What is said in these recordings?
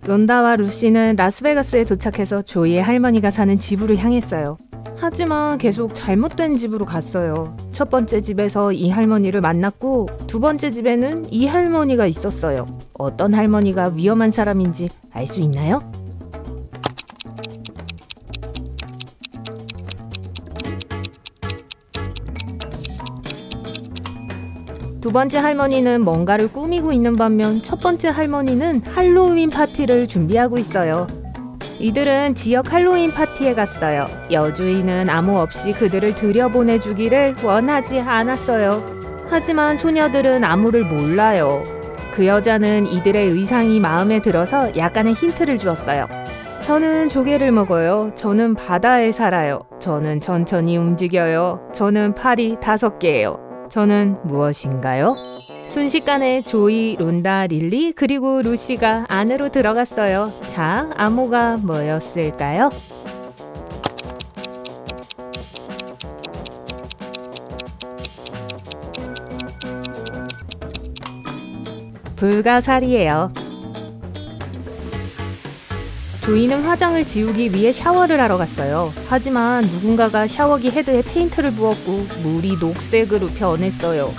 론다와 루시는 라스베가스에 도착해서 조이의 할머니가 사는 집으로 향했어요. 하지만 계속 잘못된 집으로 갔어요. 첫 번째 집에서 이 할머니를 만났고 두 번째 집에는 이 할머니가 있었어요. 어떤 할머니가 위험한 사람인지 알 수 있나요? 두 번째 할머니는 뭔가를 꾸미고 있는 반면 첫 번째 할머니는 할로윈 파티를 준비하고 있어요. 이들은 지역 할로윈 파티에 갔어요. 여주인은 아무 없이 그들을 들여보내주기를 원하지 않았어요. 하지만 소녀들은 아무를 몰라요. 그 여자는 이들의 의상이 마음에 들어서 약간의 힌트를 주었어요. 저는 조개를 먹어요. 저는 바다에 살아요. 저는 천천히 움직여요. 저는 팔이 5개예요. 저는 무엇인가요? 순식간에 조이, 론다, 릴리 그리고 루시가 안으로 들어갔어요. 자, 암호가 뭐였을까요? 불가사리예요. 조이는 화장을 지우기 위해 샤워를 하러 갔어요. 하지만 누군가가 샤워기 헤드에 페인트를 부었고 물이 녹색으로 변했어요.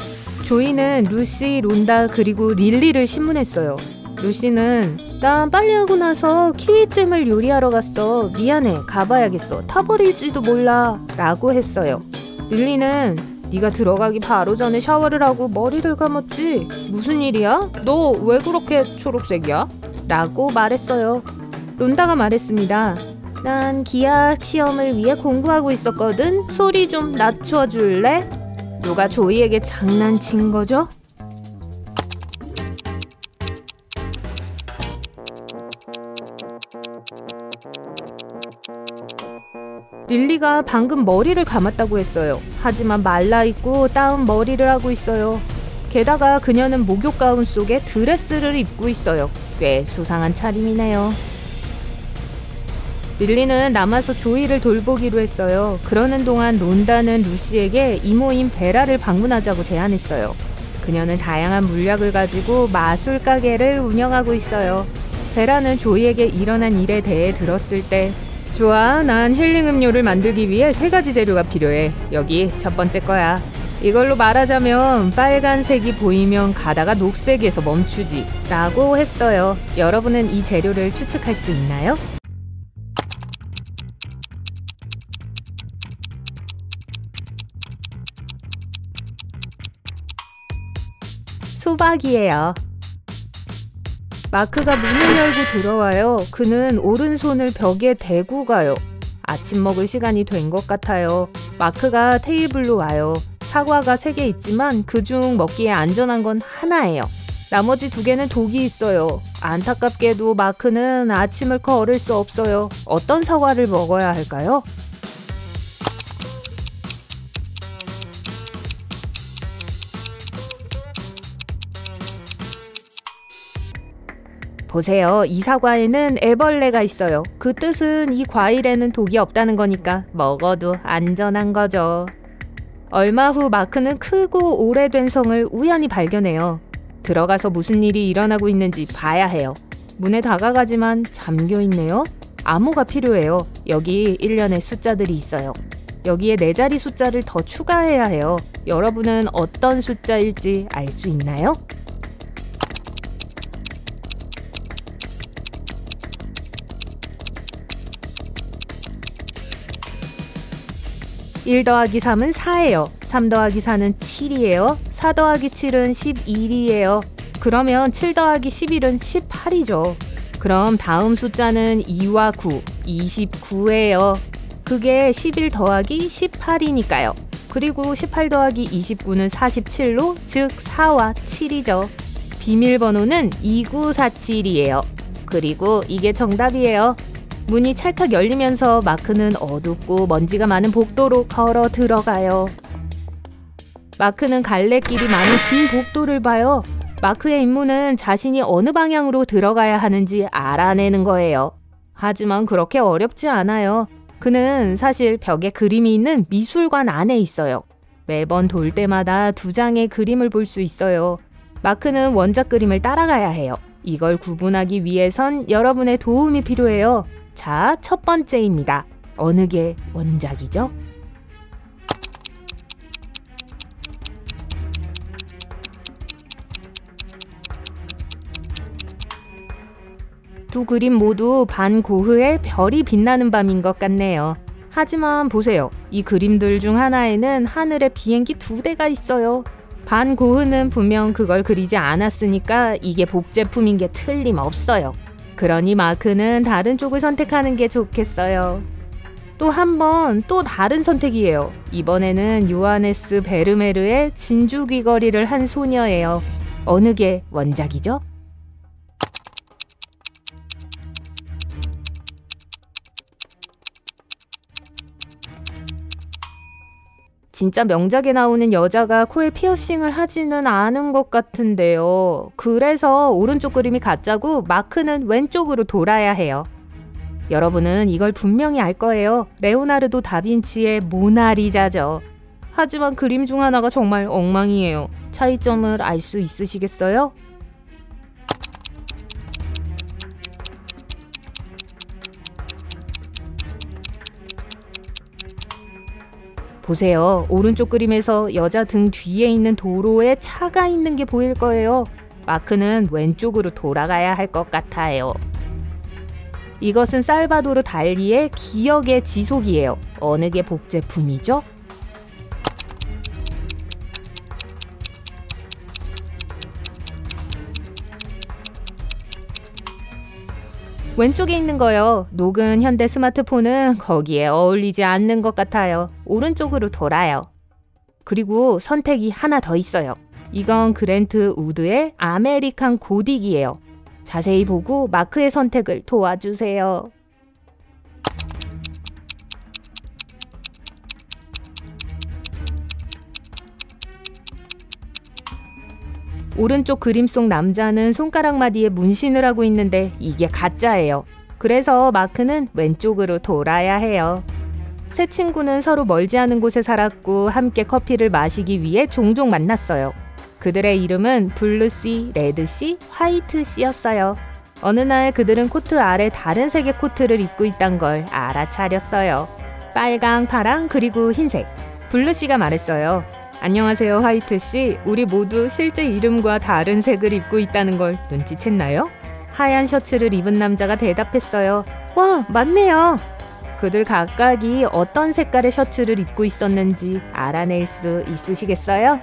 조이는 루시, 론다 그리고 릴리를 신문했어요. 루시는 난 빨리 하고 나서 키위잼을 요리하러 갔어. 미안해. 가봐야겠어. 타버릴지도 몰라. 라고 했어요. 릴리는 네가 들어가기 바로 전에 샤워를 하고 머리를 감았지? 무슨 일이야? 너 왜 그렇게 초록색이야? 라고 말했어요. 론다가 말했습니다. 난 기하학 시험을 위해 공부하고 있었거든. 소리 좀 낮춰줄래? 누가 조이에게 장난친 거죠? 릴리가 방금 머리를 감았다고 했어요. 하지만 말라있고 따은 머리를 하고 있어요. 게다가 그녀는 목욕 가운 속에 드레스를 입고 있어요. 꽤 수상한 차림이네요. 릴리는 남아서 조이를 돌보기로 했어요. 그러는 동안 론다는 루시에게 이모인 베라를 방문하자고 제안했어요. 그녀는 다양한 물약을 가지고 마술 가게를 운영하고 있어요. 베라는 조이에게 일어난 일에 대해 들었을 때 좋아, 난 힐링 음료를 만들기 위해 3가지 재료가 필요해. 여기 첫 번째 거야. 이걸로 말하자면 빨간색이 보이면 가다가 녹색에서 멈추지 라고 했어요. 여러분은 이 재료를 추측할 수 있나요? 수박이에요. 마크가 문을 열고 들어와요. 그는 오른손을 벽에 대고 가요. 아침 먹을 시간이 된 것 같아요. 마크가 테이블로 와요. 사과가 3개 있지만 그중 먹기에 안전한 건 하나예요. 나머지 2개는 독이 있어요. 안타깝게도 마크는 아침을 거를 수 없어요. 어떤 사과를 먹어야 할까요? 보세요. 이 사과에는 애벌레가 있어요. 그 뜻은 이 과일에는 독이 없다는 거니까 먹어도 안전한 거죠. 얼마 후 마크는 크고 오래된 성을 우연히 발견해요. 들어가서 무슨 일이 일어나고 있는지 봐야 해요. 문에 다가가지만 잠겨 있네요. 암호가 필요해요. 여기 1년의 숫자들이 있어요. 여기에 4자리 숫자를 더 추가해야 해요. 여러분은 어떤 숫자일지 알 수 있나요? (1 더하기 3은 4예요. 3 더하기 4는 7이에요. 4 더하기 7은 11이에요. 그러면 7 더하기 11은 18이죠. 그럼 다음 숫자는 2와 9, 29예요. 그게 11 더하기 18이니까요. 그리고 18 더하기 29는 47로 즉 4와 7이죠. 비밀번호는 2947이에요. 그리고 이게 정답이에요. 문이 찰칵 열리면서 마크는 어둡고 먼지가 많은 복도로 걸어 들어가요. 마크는 갈래길이 많은 긴 복도를 봐요. 마크의 임무는 자신이 어느 방향으로 들어가야 하는지 알아내는 거예요. 하지만 그렇게 어렵지 않아요. 그는 사실 벽에 그림이 있는 미술관 안에 있어요. 매번 돌 때마다 2장의 그림을 볼 수 있어요. 마크는 원작 그림을 따라가야 해요. 이걸 구분하기 위해선 여러분의 도움이 필요해요. 자, 첫 번째입니다. 어느 게 원작이죠? 두 그림 모두 반고흐의 별이 빛나는 밤인 것 같네요. 하지만 보세요. 이 그림들 중 하나에는 하늘에 비행기 2대가 있어요. 반고흐는 분명 그걸 그리지 않았으니까 이게 복제품인 게 틀림없어요. 그러니 마크는 다른 쪽을 선택하는 게 좋겠어요. 또 한 번 또 다른 선택이에요. 이번에는 요하네스 베르메르의 진주 귀걸이를 한 소녀예요. 어느 게 원작이죠? 진짜 명작에 나오는 여자가 코에 피어싱을 하지는 않은 것 같은데요. 그래서 오른쪽 그림이 가짜고 마크는 왼쪽으로 돌아야 해요. 여러분은 이걸 분명히 알 거예요. 레오나르도 다빈치의 모나리자죠. 하지만 그림 중 하나가 정말 엉망이에요. 차이점을 알 수 있으시겠어요? 보세요. 오른쪽 그림에서 여자 등 뒤에 있는 도로에 차가 있는 게 보일 거예요. 마크는 왼쪽으로 돌아가야 할 것 같아요. 이것은 살바도르 달리의 기억의 지속이에요. 어느 게 복제품이죠? 왼쪽에 있는 거요. 녹은 현대 스마트폰은 거기에 어울리지 않는 것 같아요. 오른쪽으로 돌아요. 그리고 선택이 하나 더 있어요. 이건 그랜트 우드의 아메리칸 고딕이에요. 자세히 보고 마크의 선택을 도와주세요. 오른쪽 그림 속 남자는 손가락 마디에 문신을 하고 있는데 이게 가짜예요. 그래서 마크는 왼쪽으로 돌아야 해요. 세 친구는 서로 멀지 않은 곳에 살았고 함께 커피를 마시기 위해 종종 만났어요. 그들의 이름은 블루씨, 레드씨, 화이트씨였어요. 어느 날 그들은 코트 아래 다른 색의 코트를 입고 있단 걸 알아차렸어요. 빨강, 파랑, 그리고 흰색. 블루씨가 말했어요. 안녕하세요, 화이트씨. 우리 모두 실제 이름과 다른 색을 입고 있다는 걸 눈치챘나요? 하얀 셔츠를 입은 남자가 대답했어요. 와, 맞네요. 그들 각각이 어떤 색깔의 셔츠를 입고 있었는지 알아낼 수 있으시겠어요?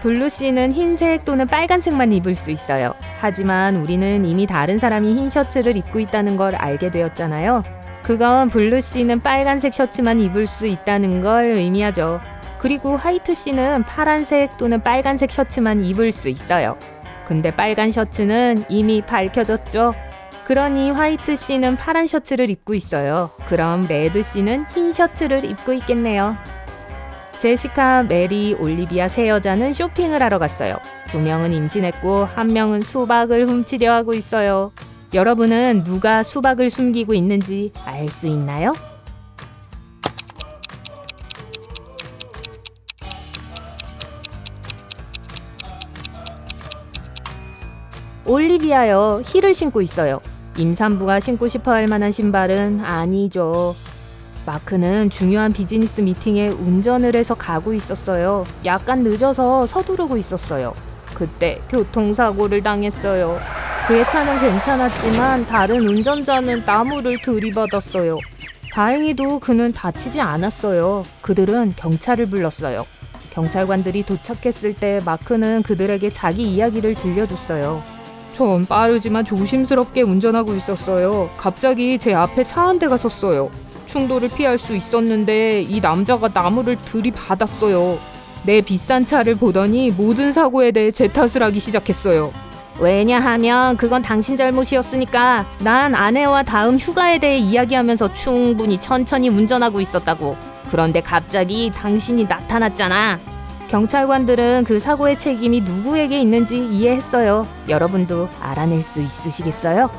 블루씨는 흰색 또는 빨간색만 입을 수 있어요. 하지만 우리는 이미 다른 사람이 흰 셔츠를 입고 있다는 걸 알게 되었잖아요. 그건 블루씨는 빨간색 셔츠만 입을 수 있다는 걸 의미하죠. 그리고 화이트씨는 파란색 또는 빨간색 셔츠만 입을 수 있어요. 근데 빨간 셔츠는 이미 밝혀졌죠. 그러니 화이트씨는 파란 셔츠를 입고 있어요. 그럼 레드씨는 흰 셔츠를 입고 있겠네요. 제시카, 메리, 올리비아 세 여자는 쇼핑을 하러 갔어요. 2명은 임신했고 1명은 수박을 훔치려 하고 있어요. 여러분은 누가 수박을 숨기고 있는지 알 수 있나요? 올리비아요. 힐을 신고 있어요. 임산부가 신고 싶어 할 만한 신발은 아니죠. 마크는 중요한 비즈니스 미팅에 운전을 해서 가고 있었어요. 약간 늦어서 서두르고 있었어요. 그때 교통사고를 당했어요. 그의 차는 괜찮았지만 다른 운전자는 나무를 들이받았어요. 다행히도 그는 다치지 않았어요. 그들은 경찰을 불렀어요. 경찰관들이 도착했을 때 마크는 그들에게 자기 이야기를 들려줬어요. 전 빠르지만 조심스럽게 운전하고 있었어요. 갑자기 제 앞에 차 한 대가 섰어요. 충돌을 피할 수 있었는데 이 남자가 나무를 들이받았어요. 내 비싼 차를 보더니 모든 사고에 대해 제 탓을 하기 시작했어요. 왜냐하면 그건 당신 잘못이었으니까. 난 아내와 다음 휴가에 대해 이야기하면서 충분히 천천히 운전하고 있었다고. 그런데 갑자기 당신이 나타났잖아. 경찰관들은 그 사고의 책임이 누구에게 있는지 이해했어요. 여러분도 알아낼 수 있으시겠어요?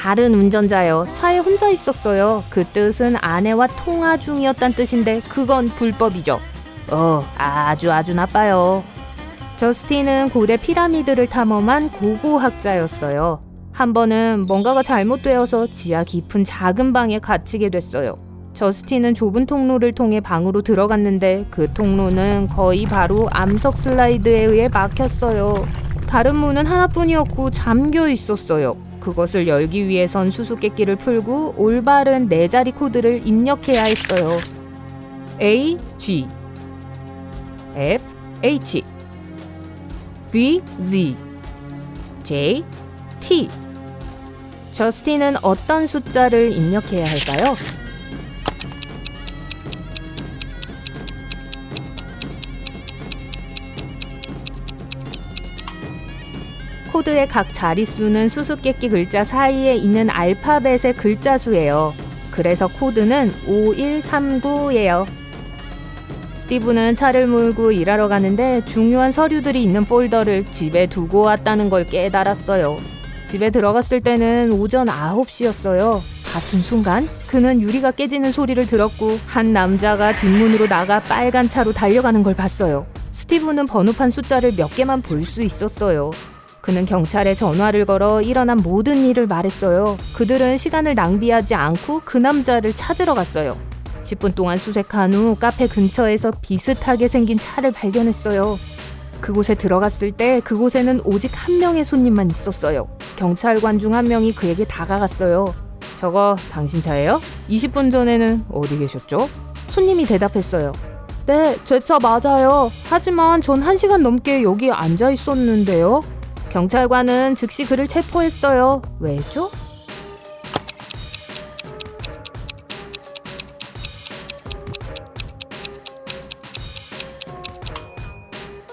다른 운전자요. 차에 혼자 있었어요. 그 뜻은 아내와 통화 중이었단 뜻인데 그건 불법이죠. 아주 나빠요. 저스틴은 고대 피라미드를 탐험한 고고학자였어요. 한 번은 뭔가가 잘못되어서 지하 깊은 작은 방에 갇히게 됐어요. 저스틴은 좁은 통로를 통해 방으로 들어갔는데 그 통로는 거의 바로 암석 슬라이드에 의해 막혔어요. 다른 문은 하나뿐이었고 잠겨 있었어요. 그것을 열기 위해선 수수께끼를 풀고 올바른 4자리 코드를 입력해야 했어요. A, G, F, H, V, Z, J, T. 저스틴은 어떤 숫자를 입력해야 할까요? 코드의 각 자릿수는 수수께끼 글자 사이에 있는 알파벳의 글자 수예요. 그래서 코드는 5139예요. 스티브는 차를 몰고 일하러 가는데 중요한 서류들이 있는 폴더를 집에 두고 왔다는 걸 깨달았어요. 집에 들어갔을 때는 오전 9시였어요. 같은 순간 그는 유리가 깨지는 소리를 들었고 한 남자가 뒷문으로 나가 빨간 차로 달려가는 걸 봤어요. 스티브는 번호판 숫자를 몇 개만 볼 수 있었어요. 그는 경찰에 전화를 걸어 일어난 모든 일을 말했어요. 그들은 시간을 낭비하지 않고 그 남자를 찾으러 갔어요. 10분 동안 수색한 후 카페 근처에서 비슷하게 생긴 차를 발견했어요. 그곳에 들어갔을 때 그곳에는 오직 한 명의 손님만 있었어요. 경찰관 중 한 명이 그에게 다가갔어요. 저거 당신 차예요? 20분 전에는 어디 계셨죠? 손님이 대답했어요. 네, 제 차 맞아요. 하지만 전 1시간 넘게 여기 앉아 있었는데요. 경찰관은 즉시 그를 체포했어요. 왜죠?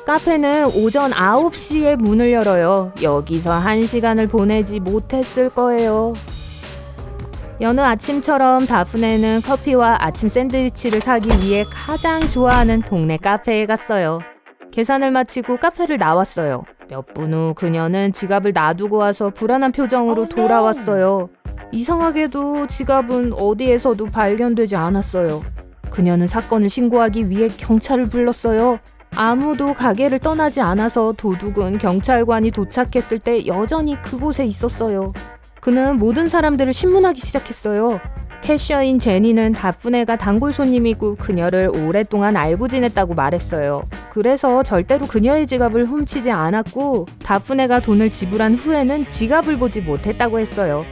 카페는 오전 9시에 문을 열어요. 여기서 1시간을 보내지 못했을 거예요. 여느 아침처럼 다프네는 커피와 아침 샌드위치를 사기 위해 가장 좋아하는 동네 카페에 갔어요. 계산을 마치고 카페를 나왔어요. 몇 분 후 그녀는 지갑을 놔두고 와서 불안한 표정으로 돌아왔어요. 이상하게도 지갑은 어디에서도 발견되지 않았어요. 그녀는 사건을 신고하기 위해 경찰을 불렀어요. 아무도 가게를 떠나지 않아서 도둑은 경찰관이 도착했을 때 여전히 그곳에 있었어요. 그는 모든 사람들을 신문하기 시작했어요. 캐셔인 제니는 다프네가 단골 손님이고 그녀를 오랫동안 알고 지냈다고 말했어요. 그래서 절대로 그녀의 지갑을 훔치지 않았고 다프네가 돈을 지불한 후에는 지갑을 보지 못했다고 했어요.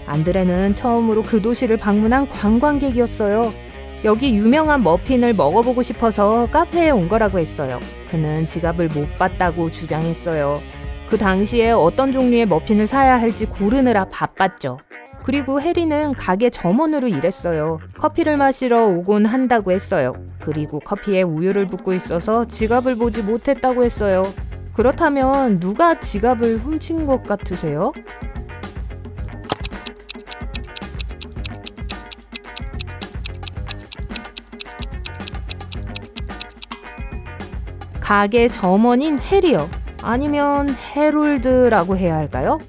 안드레는 처음으로 그 도시를 방문한 관광객이었어요. 여기 유명한 머핀을 먹어보고 싶어서 카페에 온 거라고 했어요. 그는 지갑을 못 봤다고 주장했어요. 그 당시에 어떤 종류의 머핀을 사야 할지 고르느라 바빴죠. 그리고 해리는 가게 점원으로 일했어요. 커피를 마시러 오곤 한다고 했어요. 그리고 커피에 우유를 붓고 있어서 지갑을 보지 못했다고 했어요. 그렇다면 누가 지갑을 훔친 것 같으세요? 가게 점원인 해리요. 아니면 해롤드라고 해야 할까요?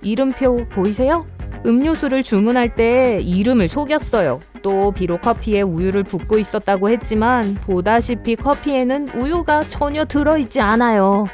이름표 보이세요? 음료수를 주문할 때 이름을 속였어요. 또 비록 커피에 우유를 붓고 있었다고 했지만 보다시피 커피에는 우유가 전혀 들어있지 않아요.